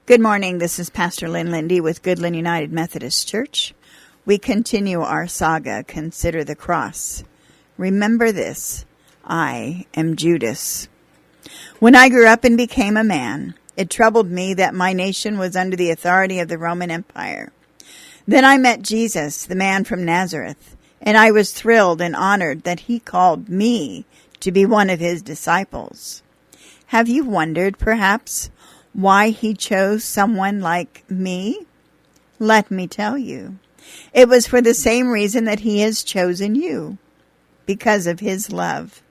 Good morning. This is Pastor Lyn Linde with Goodland United Methodist Church. We continue our saga, Consider the Cross. Remember this, I am Judas. When I grew up and became a man, it troubled me that my nation was under the authority of the Roman Empire. Then I met Jesus, the man from Nazareth, and I was thrilled and honored that he called me to be one of his disciples. Have you wondered, perhaps, why he chose someone like me? Let me tell you. It was for the same reason that he has chosen you, because of his love.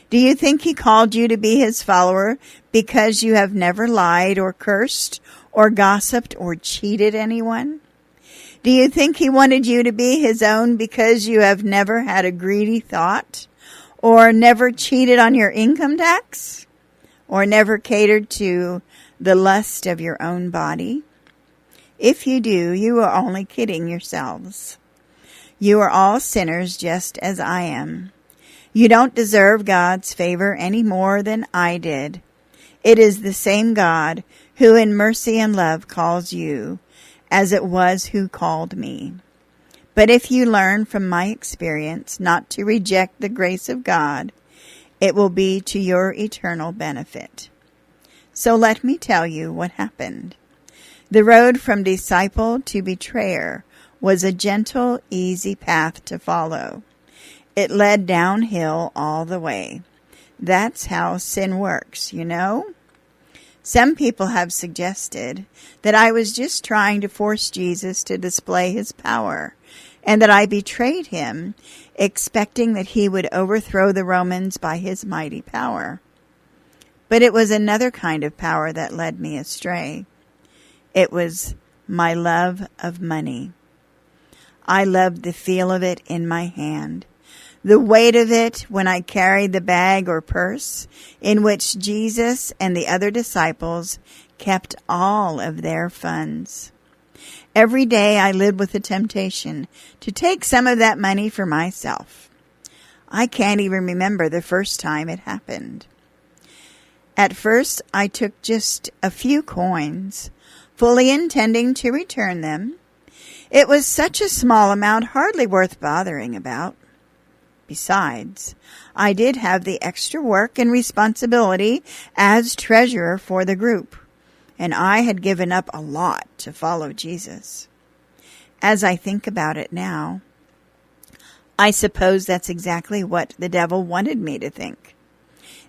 Do you think he called you to be his follower because you have never lied or cursed or gossiped or cheated anyone? Do you think he wanted you to be his own because you have never had a greedy thought or never cheated on your income tax or never catered to the lust of your own body? If you do, you are only kidding yourselves. You are all sinners just as I am. You don't deserve God's favor any more than I did. It is the same God who in mercy and love calls you, as it was who called me. But if you learn from my experience not to reject the grace of God, it will be to your eternal benefit. So let me tell you what happened. The road from disciple to betrayer was a gentle, easy path to follow. It led downhill all the way. That's how sin works, you know? Some people have suggested that I was just trying to force Jesus to display his power, and that I betrayed him, expecting that he would overthrow the Romans by his mighty power. But it was another kind of power that led me astray. It was my love of money. I loved the feel of it in my hand, the weight of it when I carried the bag or purse in which Jesus and the other disciples kept all of their funds. Every day I lived with the temptation to take some of that money for myself. I can't even remember the first time it happened. At first, I took just a few coins, fully intending to return them. It was such a small amount, hardly worth bothering about. Besides, I did have the extra work and responsibility as treasurer for the group, and I had given up a lot to follow Jesus. As I think about it now, I suppose that's exactly what the devil wanted me to think.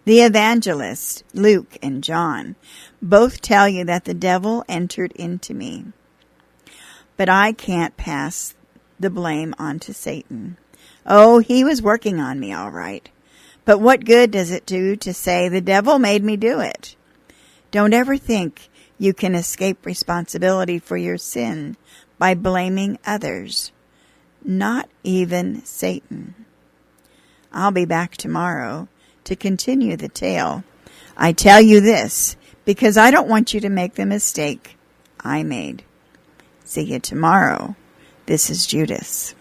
The evangelists, Luke and John, both tell you that the devil entered into me. But I can't pass the blame on to Satan. Oh, he was working on me all right. But what good does it do to say the devil made me do it? Don't ever think you can escape responsibility for your sin by blaming others, not even Satan. I'll be back tomorrow to continue the tale. I tell you this because I don't want you to make the mistake I made. See you tomorrow. This is Judas.